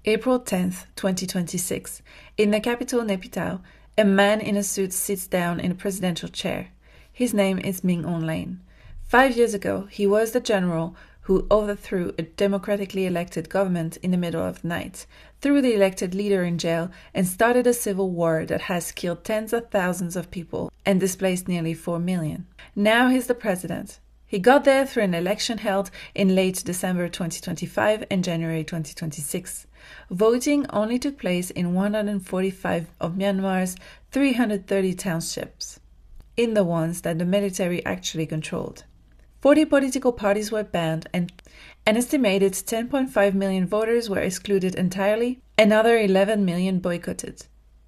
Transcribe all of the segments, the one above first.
April 10th, 2026. In the capital Naypyidaw, a man in a suit sits down in a presidential chair. His name is Min Aung Hlaing. 5 years ago, he was the general who overthrew a democratically elected government in the middle of the night, threw the elected leader in jail, and started a civil war that has killed tens of thousands of people and displaced nearly 4 million. Now he's the president. He got there through an election held in late December 2025 and January 2026. Voting only took place in 145 of Myanmar's 330 townships, in the ones that the military actually controlled. 40 political parties were banned and an estimated 10.5 million voters were excluded entirely, another 11 million boycotted.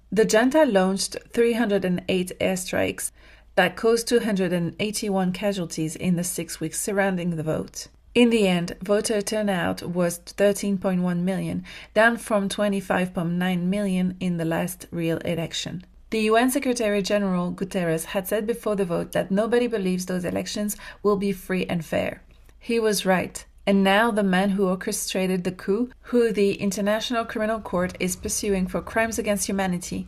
The junta launched 308 airstrikes that caused 281 casualties in the 6 weeks surrounding the vote. In the end, voter turnout was 13.1 million, down from 25.9 million in the last real election. The UN Secretary General Guterres had said before the vote that nobody believes those elections will be free and fair. He was right. And now the man who orchestrated the coup, who the International Criminal Court is pursuing for crimes against humanity,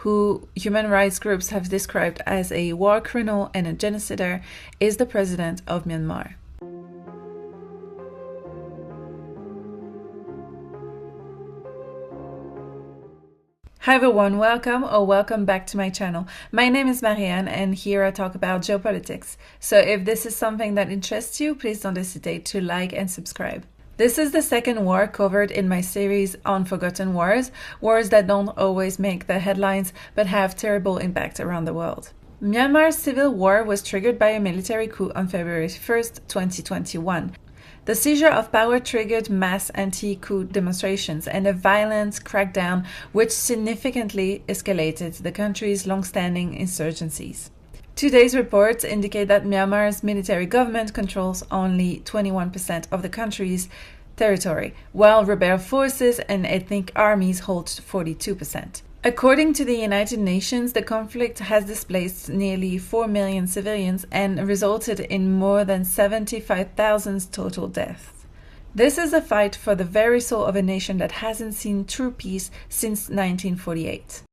who human rights groups have described as a war criminal and a genocider, is the president of Myanmar. Hi everyone, welcome back to my channel. My name is Marianne and here I talk about geopolitics. So if this is something that interests you, please don't hesitate to like and subscribe. This is the second war covered in my series on forgotten wars, wars that don't always make the headlines but have terrible impact around the world. Myanmar's civil war was triggered by a military coup on February 1st, 2021. The seizure of power triggered mass anti-coup demonstrations and a violent crackdown which significantly escalated the country's long-standing insurgencies. Today's reports indicate that Myanmar's military government controls only 21% of the country's territory, while rebel forces and ethnic armies hold 42%. According to the United Nations, the conflict has displaced nearly 4 million civilians and resulted in more than 75,000 total deaths. This is a fight for the very soul of a nation that hasn't seen true peace since 1948.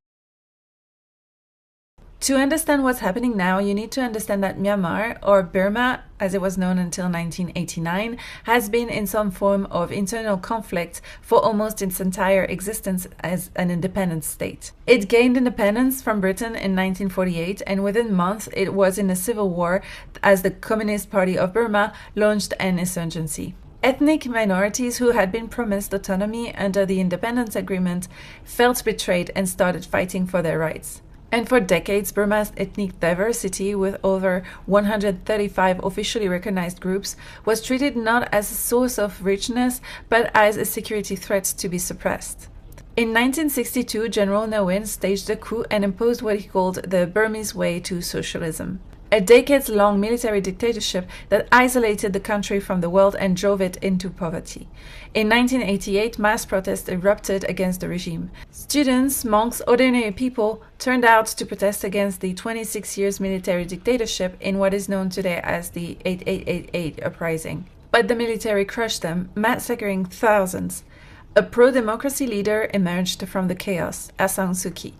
To understand what's happening now, you need to understand that Myanmar, or Burma, as it was known until 1989, has been in some form of internal conflict for almost its entire existence as an independent state. It gained independence from Britain in 1948, and within months it was in a civil war as the Communist Party of Burma launched an insurgency. Ethnic minorities who had been promised autonomy under the independence agreement felt betrayed and started fighting for their rights. And for decades, Burma's ethnic diversity, with over 135 officially recognized groups, was treated not as a source of richness, but as a security threat to be suppressed. In 1962, General Ne Win staged a coup and imposed what he called the Burmese way to socialism, a decades-long military dictatorship that isolated the country from the world and drove it into poverty. In 1988, mass protests erupted against the regime. Students, monks, ordinary people turned out to protest against the 26 years military dictatorship in what is known today as the 8888 uprising. But the military crushed them, massacring thousands. A pro-democracy leader emerged from the chaos, Aung San Suu Kyi.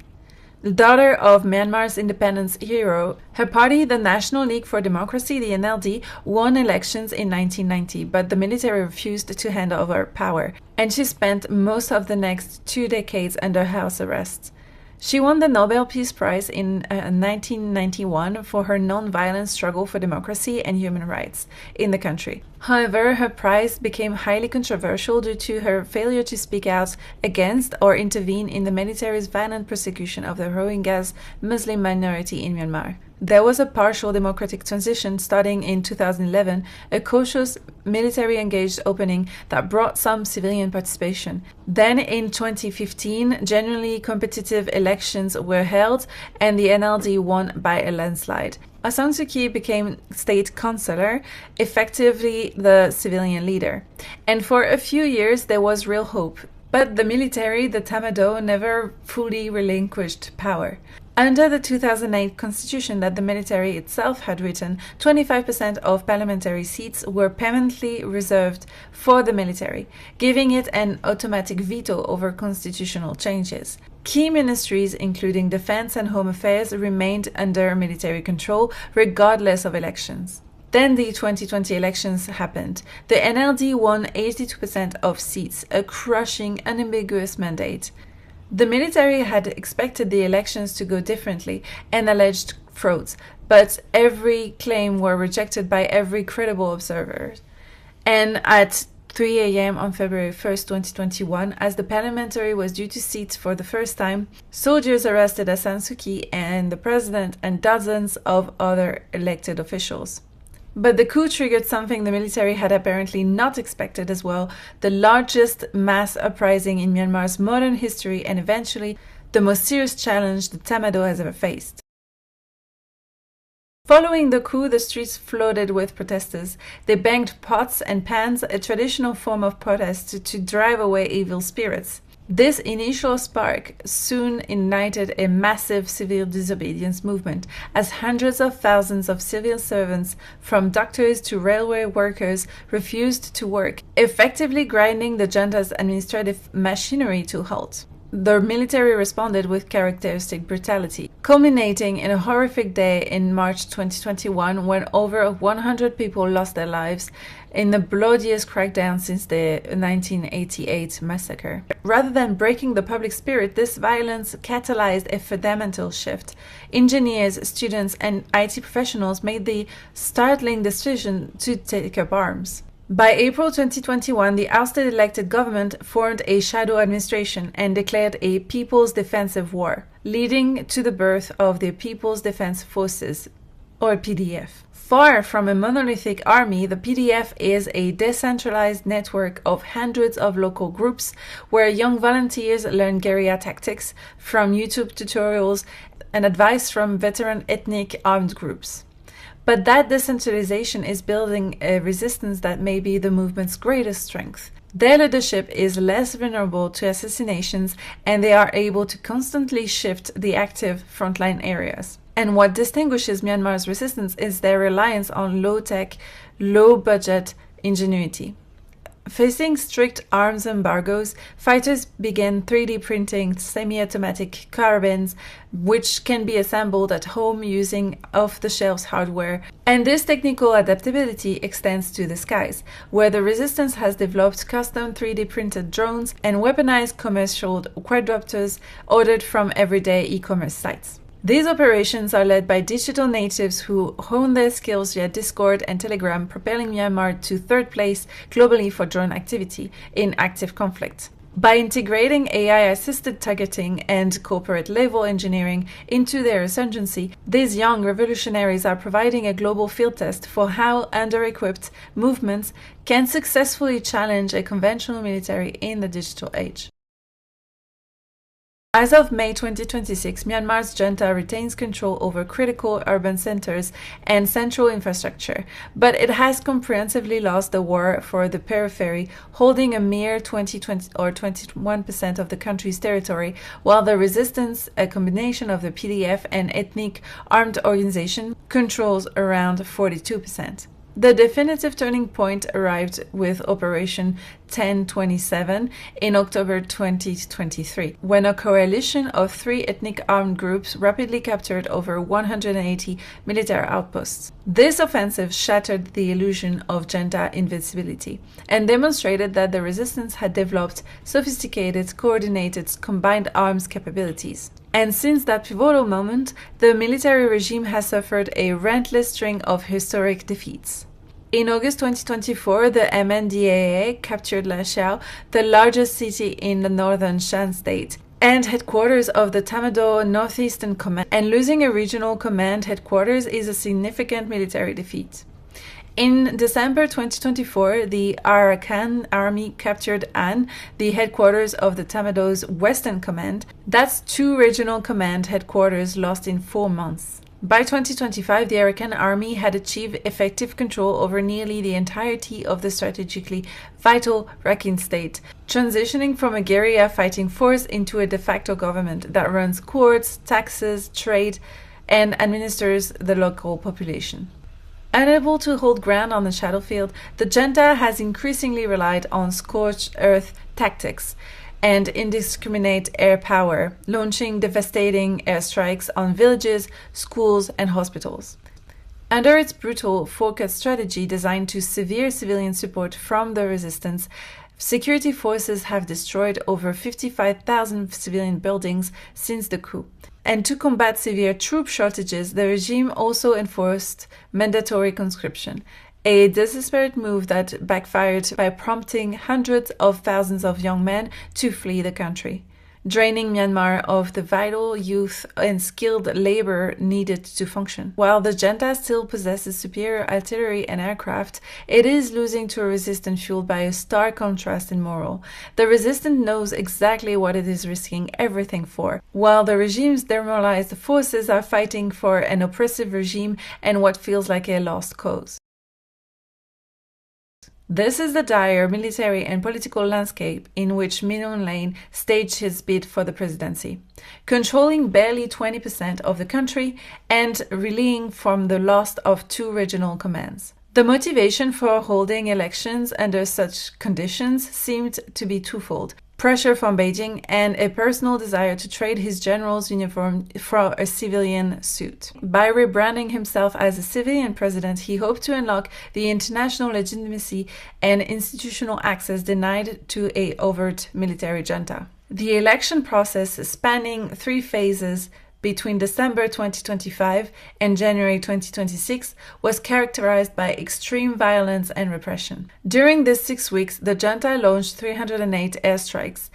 The daughter of Myanmar's independence hero, her party, the National League for Democracy, the NLD, won elections in 1990, but the military refused to hand over power, and she spent most of the next 2 decades under house arrest. She won the Nobel Peace Prize in 1991 for her non-violent struggle for democracy and human rights in the country. However, her prize became highly controversial due to her failure to speak out against or intervene in the military's violent persecution of the Rohingyas, Muslim minority in Myanmar. There was a partial democratic transition starting in 2011, a cautious military-engaged opening that brought some civilian participation. Then in 2015, genuinely competitive elections were held and the NLD won by a landslide. Aung San Suu Kyi became state councillor, effectively the civilian leader. And for a few years there was real hope. But the military, the Tamado, never fully relinquished power. Under the 2008 constitution that the military itself had written, 25% of parliamentary seats were permanently reserved for the military, giving it an automatic veto over constitutional changes. Key ministries, including defense and home affairs, remained under military control regardless of elections. Then the 2020 elections happened. The NLD won 82% of seats, a crushing, unambiguous mandate. The military had expected the elections to go differently and alleged frauds, but every claim were rejected by every credible observer. And at 3 a.m. on February 1st, 2021, as the parliamentary was due to sit for the first time, soldiers arrested Aung San Suu Kyi and the president and dozens of other elected officials. But the coup triggered something the military had apparently not expected as well, the largest mass uprising in Myanmar's modern history and eventually the most serious challenge the Tamado has ever faced. Following the coup, the streets flooded with protesters. They banged pots and pans, a traditional form of protest to drive away evil spirits. This initial spark soon ignited a massive civil disobedience movement, as hundreds of thousands of civil servants, from doctors to railway workers, refused to work, effectively grinding the junta's administrative machinery to a halt. The military responded with characteristic brutality, culminating in a horrific day in March 2021 when over 100 people lost their lives in the bloodiest crackdown since the 1988 massacre. Rather than breaking the public spirit, this violence catalyzed a fundamental shift. Engineers, students, and IT professionals made the startling decision to take up arms. By April 2021, the ousted elected government formed a shadow administration and declared a People's Defensive War, leading to the birth of the People's Defense Forces, or PDF. Far from a monolithic army, the PDF is a decentralized network of hundreds of local groups where young volunteers learn guerrilla tactics from YouTube tutorials and advice from veteran ethnic armed groups. But that decentralization is building a resistance that may be the movement's greatest strength. Their leadership is less vulnerable to assassinations, and they are able to constantly shift the active frontline areas. And what distinguishes Myanmar's resistance is their reliance on low-tech, low-budget ingenuity. Facing strict arms embargoes, fighters began 3D printing semi-automatic carbines, which can be assembled at home using off-the-shelf hardware. And this technical adaptability extends to the skies, where the resistance has developed custom 3D printed drones and weaponized commercial quadcopters ordered from everyday e-commerce sites. These operations are led by digital natives who hone their skills via Discord and Telegram, propelling Myanmar to third place globally for drone activity in active conflict. By integrating AI-assisted targeting and corporate-level engineering into their insurgency, these young revolutionaries are providing a global field test for how under-equipped movements can successfully challenge a conventional military in the digital age. As of May 2026, Myanmar's junta retains control over critical urban centers and central infrastructure, but it has comprehensively lost the war for the periphery, holding a mere 21% of the country's territory, while the resistance, a combination of the PDF and ethnic armed organization, controls around 42%. The definitive turning point arrived with Operation 1027 in October 2023, when a coalition of 3 ethnic armed groups rapidly captured over 180 military outposts. This offensive shattered the illusion of junta invincibility and demonstrated that the resistance had developed sophisticated, coordinated, combined arms capabilities. And since that pivotal moment, the military regime has suffered a relentless string of historic defeats. In August 2024, the MNDAA captured La Chao, the largest city in the northern Shan state, and headquarters of the Tamado Northeastern Command, and losing a regional command headquarters is a significant military defeat. In December 2024, the Arakan Army captured An, the headquarters of the Tamado's Western Command. That's 2 regional command headquarters lost in 4 months. By 2025, the Arakan army had achieved effective control over nearly the entirety of the strategically vital Rakhine state, transitioning from a guerrilla fighting force into a de facto government that runs courts, taxes, trade, and administers the local population. Unable to hold ground on the battlefield, the junta has increasingly relied on scorched earth tactics and indiscriminate air power, launching devastating airstrikes on villages, schools, and hospitals. Under its brutal four-cut strategy designed to sever civilian support from the resistance, security forces have destroyed over 55,000 civilian buildings since the coup. And to combat severe troop shortages, the regime also enforced mandatory conscription, a desperate move that backfired by prompting hundreds of thousands of young men to flee the country, draining Myanmar of the vital youth and skilled labor needed to function. While the junta still possesses superior artillery and aircraft, it is losing to a resistance fueled by a stark contrast in morale. The resistance knows exactly what it is risking everything for, while the regime's demoralized forces are fighting for an oppressive regime and what feels like a lost cause. This is the dire military and political landscape in which Min Aung Hlaing staged his bid for the presidency, controlling barely 20% of the country and reeling from the loss of two regional commands. The motivation for holding elections under such conditions seemed to be twofold: pressure from Beijing and a personal desire to trade his general's uniform for a civilian suit. By rebranding himself as a civilian president, he hoped to unlock the international legitimacy and institutional access denied to a overt military junta. The election process, spanning 3 phases between December 2025 and January 2026, was characterized by extreme violence and repression. During these 6 weeks, the junta launched 308 airstrikes,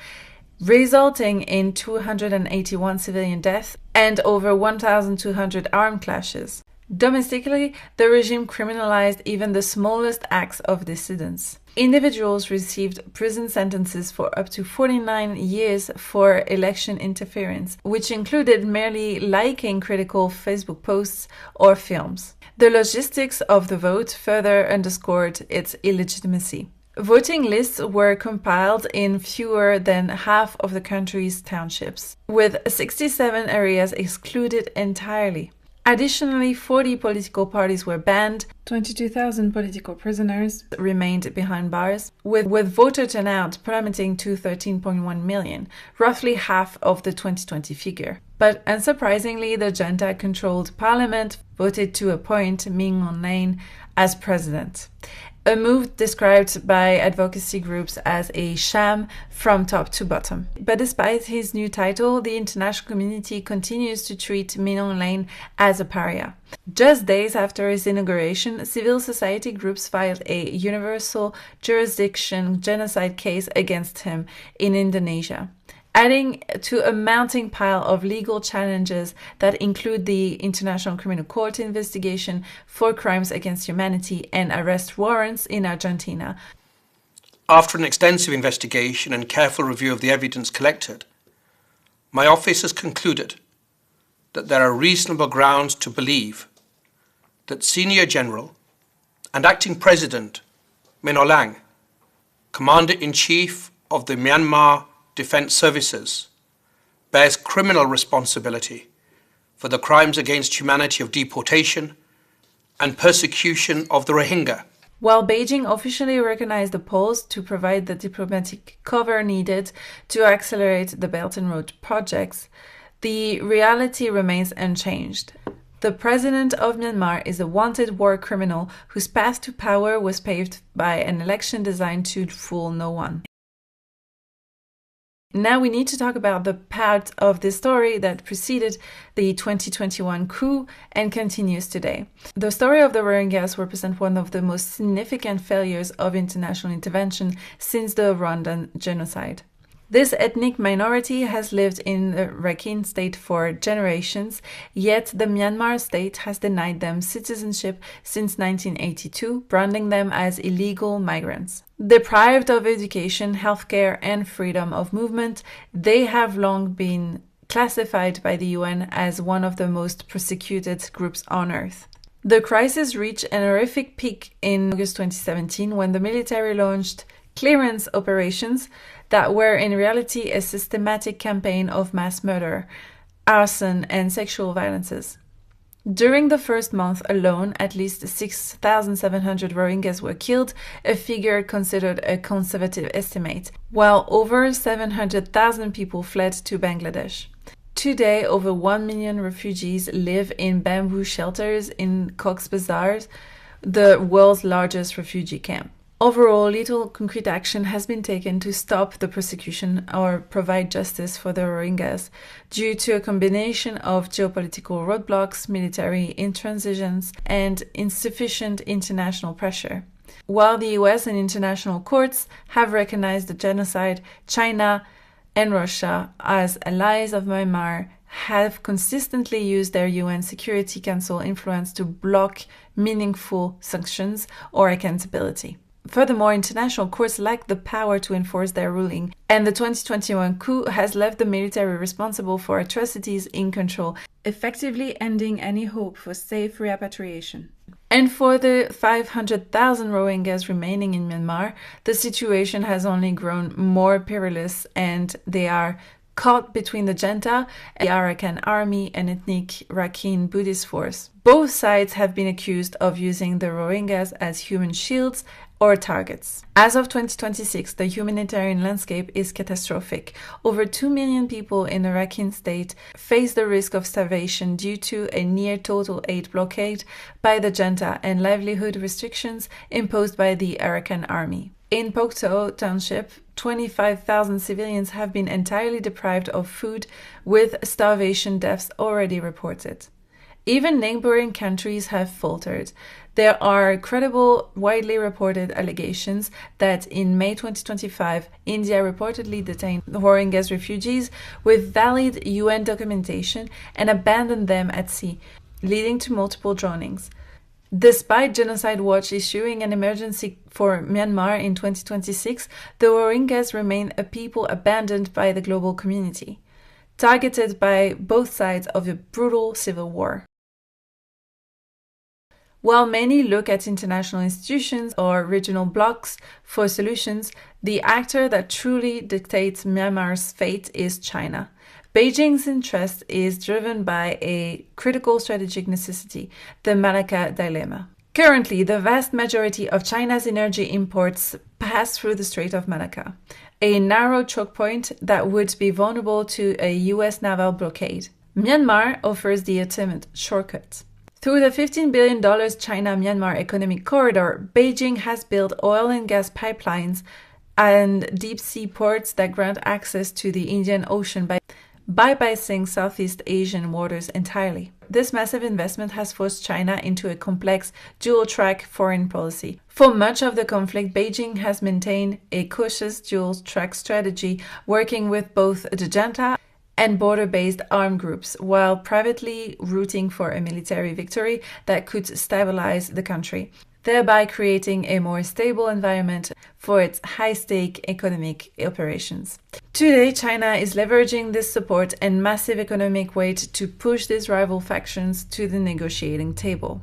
resulting in 281 civilian deaths and over 1,200 armed clashes. Domestically, the regime criminalized even the smallest acts of dissidence. Individuals received prison sentences for up to 49 years for election interference, which included merely liking critical Facebook posts or films. The logistics of the vote further underscored its illegitimacy. Voting lists were compiled in fewer than half of the country's townships, with 67 areas excluded entirely. Additionally, 40 political parties were banned, 22,000 political prisoners remained behind bars, with voter turnout plummeting to 13.1 million, roughly half of the 2020 figure. But unsurprisingly, the junta controlled parliament, voted to appoint Min Aung Hlaing as president, a move described by advocacy groups as a sham from top to bottom. But despite his new title, the international community continues to treat Min Aung Hlaing as a pariah. Just days after his inauguration, civil society groups filed a universal jurisdiction genocide case against him in Indonesia, adding to a mounting pile of legal challenges that include the International Criminal Court investigation for crimes against humanity and arrest warrants in Argentina. After an extensive investigation and careful review of the evidence collected, my office has concluded that there are reasonable grounds to believe that Senior General and Acting President Min Aung Hlaing, Commander-in-Chief of the Myanmar Defense Services, bears criminal responsibility for the crimes against humanity of deportation and persecution of the Rohingya. While Beijing officially recognized the pause to provide the diplomatic cover needed to accelerate the Belt and Road projects, the reality remains unchanged. The president of Myanmar is a wanted war criminal whose path to power was paved by an election designed to fool no one. Now we need to talk about the part of the story that preceded the 2021 coup and continues today. The story of the Rohingyas represents one of the most significant failures of international intervention since the Rwandan genocide. This ethnic minority has lived in the Rakhine state for generations, yet the Myanmar state has denied them citizenship since 1982, branding them as illegal migrants. Deprived of education, healthcare, and freedom of movement, they have long been classified by the UN as one of the most persecuted groups on earth. The crisis reached an horrific peak in August 2017 when the military launched clearance operations that were in reality a systematic campaign of mass murder, arson, and sexual violences. During the first month alone, at least 6,700 Rohingyas were killed, a figure considered a conservative estimate, while over 700,000 people fled to Bangladesh. Today, over 1 million refugees live in bamboo shelters in Cox's Bazar, the world's largest refugee camp. Overall, little concrete action has been taken to stop the persecution or provide justice for the Rohingyas due to a combination of geopolitical roadblocks, military intransigence, and insufficient international pressure. While the US and international courts have recognized the genocide, China and Russia, as allies of Myanmar, have consistently used their UN Security Council influence to block meaningful sanctions or accountability. Furthermore, international courts lack the power to enforce their ruling, and the 2021 coup has left the military responsible for atrocities in control, effectively ending any hope for safe repatriation. And for the 500,000 Rohingyas remaining in Myanmar, the situation has only grown more perilous, and they are caught between the junta, the Arakan army, and ethnic Rakhine Buddhist force. Both sides have been accused of using the Rohingyas as human shields or targets. As of 2026, the humanitarian landscape is catastrophic. Over 2 million people in the Rakhine state face the risk of starvation due to a near-total aid blockade by the junta and livelihood restrictions imposed by the Arakan army. In Pokto Township, 25,000 civilians have been entirely deprived of food, with starvation deaths already reported. Even neighboring countries have faltered. There are credible, widely reported allegations that in May 2025, India reportedly detained Rohingya refugees with valid UN documentation and abandoned them at sea, leading to multiple drownings. Despite Genocide Watch issuing an emergency for Myanmar in 2026, the Rohingyas remain a people abandoned by the global community, targeted by both sides of a brutal civil war. While many look at international institutions or regional blocs for solutions, the actor that truly dictates Myanmar's fate is China. Beijing's interest is driven by a critical strategic necessity, the Malacca dilemma. Currently, the vast majority of China's energy imports pass through the Strait of Malacca, a narrow choke point that would be vulnerable to a US naval blockade. Myanmar offers the ultimate shortcut. Through the $15 billion China-Myanmar economic corridor, Beijing has built oil and gas pipelines and deep-sea ports that grant access to the Indian Ocean by bypassing Southeast Asian waters entirely. This massive investment has forced China into a complex dual-track foreign policy. For much of the conflict, Beijing has maintained a cautious dual-track strategy, working with both the junta and border-based armed groups, while privately rooting for a military victory that could stabilize the country, thereby creating a more stable environment for its high-stake economic operations. Today, China is leveraging this support and massive economic weight to push these rival factions to the negotiating table,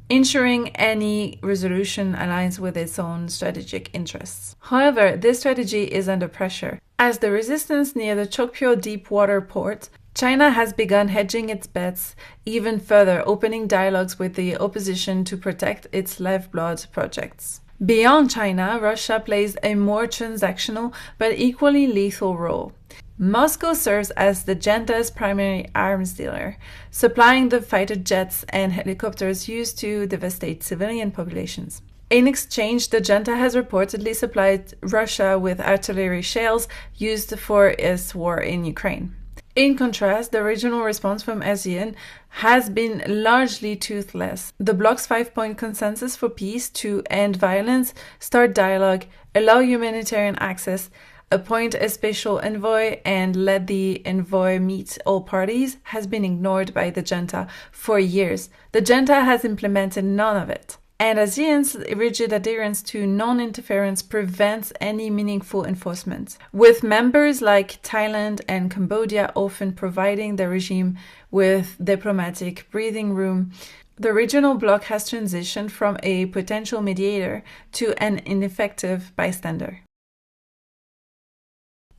ensuring any resolution aligns with its own strategic interests. However, this strategy is under pressure. As the resistance near the Chokpyo deep-water port, China has begun hedging its bets even further, opening dialogues with the opposition to protect its lifeblood projects. Beyond China, Russia plays a more transactional but equally lethal role. Moscow serves as the junta's primary arms dealer, supplying the fighter jets and helicopters used to devastate civilian populations. In exchange, the junta has reportedly supplied Russia with artillery shells used for its war in Ukraine. In contrast, the regional response from ASEAN has been largely toothless. The bloc's 5-point consensus for peace to end violence, start dialogue, allow humanitarian access, appoint a special envoy, and let the envoy meet all parties has been ignored by the junta for years. The junta has implemented none of it. And ASEAN's rigid adherence to non-interference prevents any meaningful enforcement, with members like Thailand and Cambodia often providing the regime with diplomatic breathing room. The regional bloc has transitioned from a potential mediator to an ineffective bystander.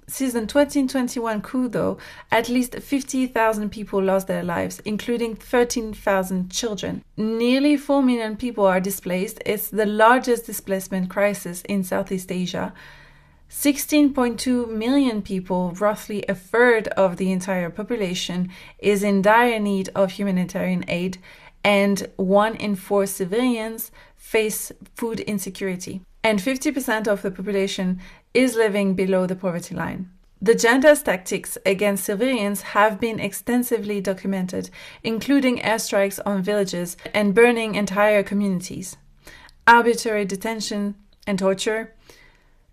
Since the 2021 coup, though, at least 50,000 people lost their lives, including 13,000 children. Nearly 4 million people are displaced. It's the largest displacement crisis in Southeast Asia. 16.2 million people, roughly a third of the entire population, is in dire need of humanitarian aid, and 1 in 4 civilians face food insecurity. And 50% of the population is living below the poverty line. The junta's tactics against civilians have been extensively documented, including airstrikes on villages and burning entire communities, arbitrary detention and torture.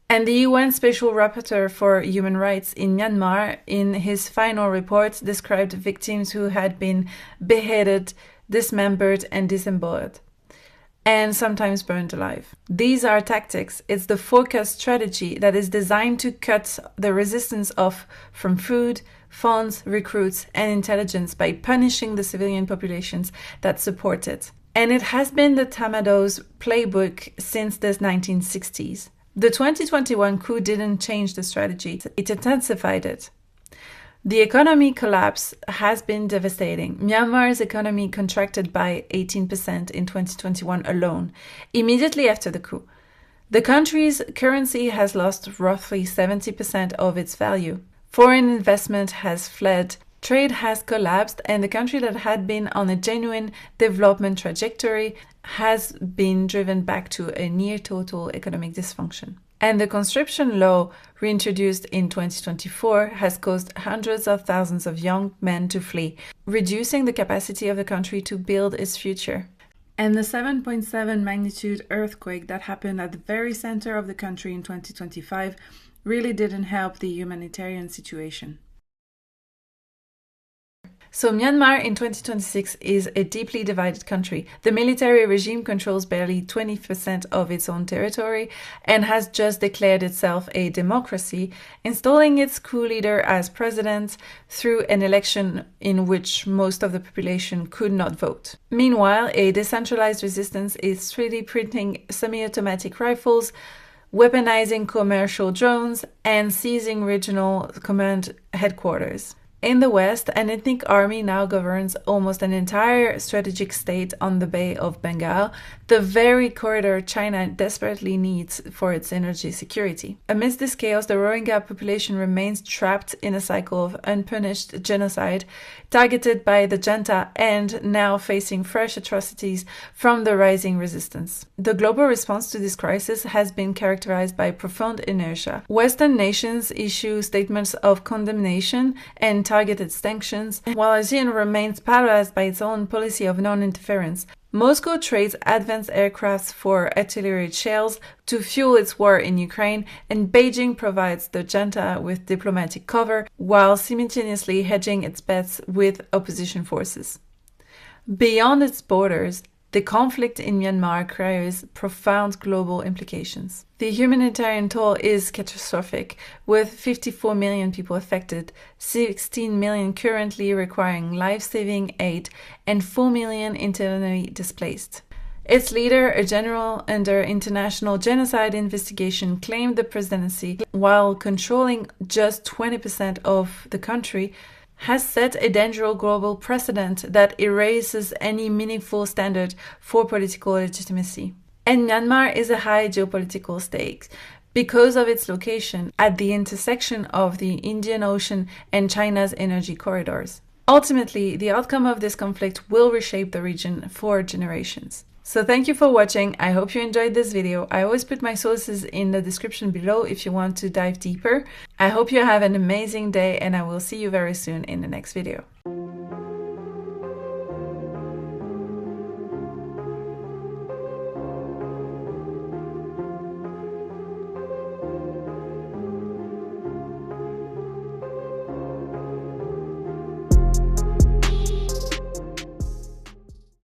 And the UN Special Rapporteur for Human Rights in Myanmar, in his final report, described victims who had been beheaded, dismembered and disemboweled, and sometimes burned alive. These are tactics. It's the focused strategy that is designed to cut the resistance off from food, funds, recruits, and intelligence by punishing the civilian populations that support it. And it has been the Tamado's playbook since the 1960s. The 2021 coup didn't change the strategy, it intensified it. The economy collapse has been devastating. Myanmar's economy contracted by 18% in 2021 alone, immediately after the coup. The country's currency has lost roughly 70% of its value. Foreign investment has fled, trade has collapsed, and the country that had been on a genuine development trajectory has been driven back to a near-total economic dysfunction. And the conscription law, reintroduced in 2024, has caused hundreds of thousands of young men to flee, reducing the capacity of the country to build its future. And the 7.7 magnitude earthquake that happened at the very center of the country in 2025 really didn't help the humanitarian situation. So Myanmar in 2026 is a deeply divided country. The military regime controls barely 20% of its own territory and has just declared itself a democracy, installing its coup leader as president through an election in which most of the population could not vote. Meanwhile, a decentralized resistance is 3D printing semi-automatic rifles, weaponizing commercial drones, and seizing regional command headquarters. In the West, an ethnic army now governs almost an entire strategic state on the Bay of Bengal, the very corridor China desperately needs for its energy security. Amidst this chaos, the Rohingya population remains trapped in a cycle of unpunished genocide, targeted by the junta and now facing fresh atrocities from the rising resistance. The global response to this crisis has been characterized by profound inertia. Western nations issue statements of condemnation and targeted sanctions, while ASEAN remains paralyzed by its own policy of non-interference. Moscow trades advanced aircrafts for artillery shells to fuel its war in Ukraine, and Beijing provides the junta with diplomatic cover while simultaneously hedging its bets with opposition forces. Beyond its borders, the conflict in Myanmar carries profound global implications. The humanitarian toll is catastrophic, with 54 million people affected, 16 million currently requiring life-saving aid, and 4 million internally displaced. Its leader, a general under international genocide investigation, claimed the presidency while controlling just 20% of the country, has set a dangerous global precedent that erases any meaningful standard for political legitimacy. And Myanmar is a high geopolitical stake because of its location at the intersection of the Indian Ocean and China's energy corridors. Ultimately, the outcome of this conflict will reshape the region for generations. So thank you for watching. I hope you enjoyed this video. I always put my sources in the description below if you want to dive deeper. I hope you have an amazing day, and I will see you very soon in the next video.